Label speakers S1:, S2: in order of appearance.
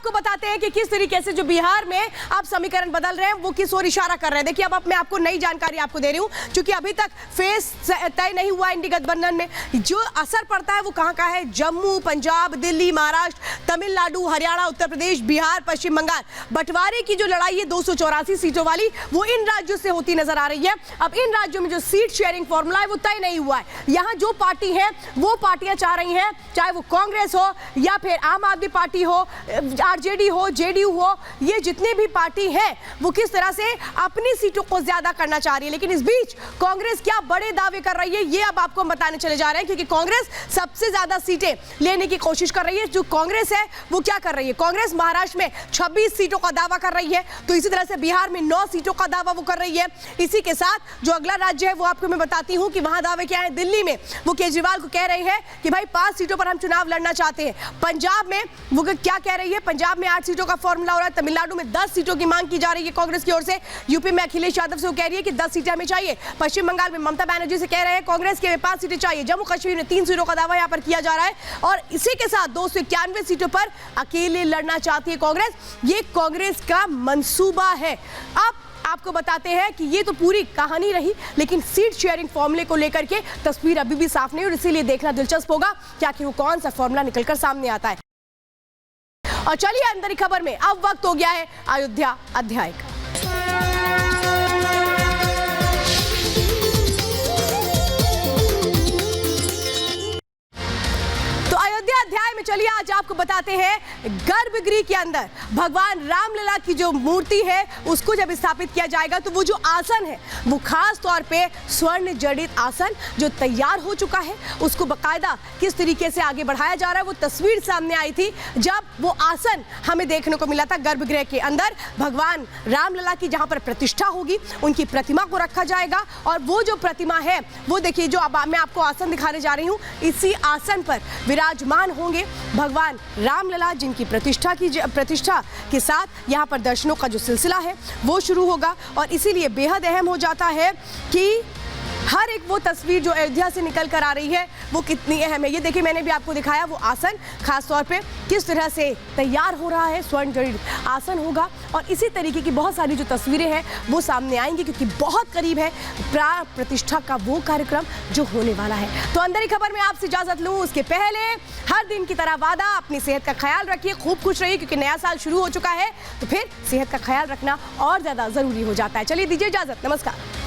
S1: आपको बताते हैं कि किस तरीके से जो बिहार में अब समीकरण बदल रहे हैं वो किस ओर इशारा कर रहे हैं। देखिए अब मैं आपको नई जानकारी आपको दे रही हूं, क्योंकि अभी तक फेस तय नहीं हुआ इंडी गठबंधन में। जो असर पड़ता है वो कहां का है? जम्मू, पंजाब, दिल्ली, महाराष्ट्र, तमिलनाडु, हरियाणा, उत्तर प्रदेश, बिहार, पश्चिम बंगाल। बंटवारे की जो लड़ाई है 284 सीटों वाली, वो इन राज्यों से होती नजर आ रही है। अब इन राज्यों में जो सीट शेयरिंग फॉर्मूला है वो तय नहीं हुआ है। यहाँ जो पार्टी है वो पार्टियां चाह रही हैं, चाहे वो कांग्रेस हो या फिर आम आदमी पार्टी हो, आरजेडी हो, जेडीयू हो, ये जितने भी पार्टी हैं वो किस तरह से अपनी सीटों को ज्यादा करना चाह रही है। लेकिन इस बीच कांग्रेस क्या बड़े दावे कर रही है ये अब आपको बताने चले जा रहे हैं, क्योंकि कांग्रेस सबसे ज्यादा सीटें लेने की कोशिश कर रही है। जो कांग्रेस है वो क्या कर रही है? कांग्रेस महाराष्ट्र में 26 सीटों का दावा कर रही है, तो इसी तरह से बिहार में 9 सीटों का दावा वो कर रही है। इसी के साथ जो अगला राज्य है वो आपको मैं बताती हूं कि वहां दावे क्या है। दिल्ली में वो केजरीवाल को कह रहे हैं कि भाई 5 सीटों पर हम चुनाव लड़ना चाहते हैं। पंजाब में वो क्या कह रही है? पंजाब में 8 सीटों का फॉर्मूला हो रहा है। तमिलनाडु में 10 सीटों की मांग की जा रही है कांग्रेस की ओर से। यूपी में अखिलेश यादव से वो कह रही है कि 10 सीटें हमें चाहिए। पश्चिम बंगाल में ममता बनर्जी से कह रहे हैं कांग्रेस के 5 सीटें चाहिए। जम्मू कश्मीर में 3 सीटों का दावा यहां पर किया जा रहा है, और इसी के साथ 291 सीटों पर अकेले लड़ना चाहती है कांग्रेस। ये कांग्रेस का मंसूबा है। अब आपको बताते हैं कि ये तो पूरी कहानी रही, लेकिन सीट शेयरिंग फॉर्मूले को लेकर के तस्वीर अभी भी साफ नहीं, और इसीलिए देखना दिलचस्प होगा कि आखिर वो कौन सा फॉर्मूला निकलकर सामने आता है। और चलिए अंदर की खबर में, अब वक्त हो गया है अयोध्या अध्याय का। अध्याय में चलिए आज आपको बताते हैं गर्भगृह के अंदर भगवान रामलला की जो मूर्ति है उसको जब स्थापित किया जाएगा तो वो जो आसन है वो खास तौर पे स्वर्ण जड़ित आसन जो तैयार हो चुका है, उसको बकायदा किस तरीके से आगे बढ़ाया जा रहा है वो तस्वीर सामने आई थी जब वो आसन हमें देखने को मिला था। गर्भगृह के अंदर भगवान रामलला की जहां पर प्रतिष्ठा होगी उनकी प्रतिमा को रखा जाएगा, और वो जो प्रतिमा है वो देखिए जो अब मैं आपको आसन दिखाने जा रही हूँ, इसी आसन पर विराजमान होंगे भगवान रामलला, जिनकी प्रतिष्ठा के साथ यहाँ पर दर्शनों का जो सिलसिला है वो शुरू होगा। और इसीलिए बेहद अहम हो जाता है कि हर एक वो तस्वीर जो अयोध्या से निकल कर आ रही है वो कितनी अहम है। ये देखिए मैंने भी आपको दिखाया वो आसन खास तौर पे किस तरह से तैयार हो रहा है, स्वर्ण जड़ित आसन होगा, और इसी तरीके की बहुत सारी जो तस्वीरें हैं वो सामने आएंगी, क्योंकि बहुत करीब है प्राण प्रतिष्ठा का वो कार्यक्रम जो होने वाला है। तो अंदर की खबर में आपसे इजाजत लूँ उसके पहले हर दिन की तरह वादा, अपनी सेहत का ख्याल रखिए, खूब खुश रहिए, क्योंकि नया साल शुरू हो चुका है तो फिर सेहत का ख्याल रखना और ज्यादा जरूरी हो जाता है। चलिए दीजिए इजाजत, नमस्कार।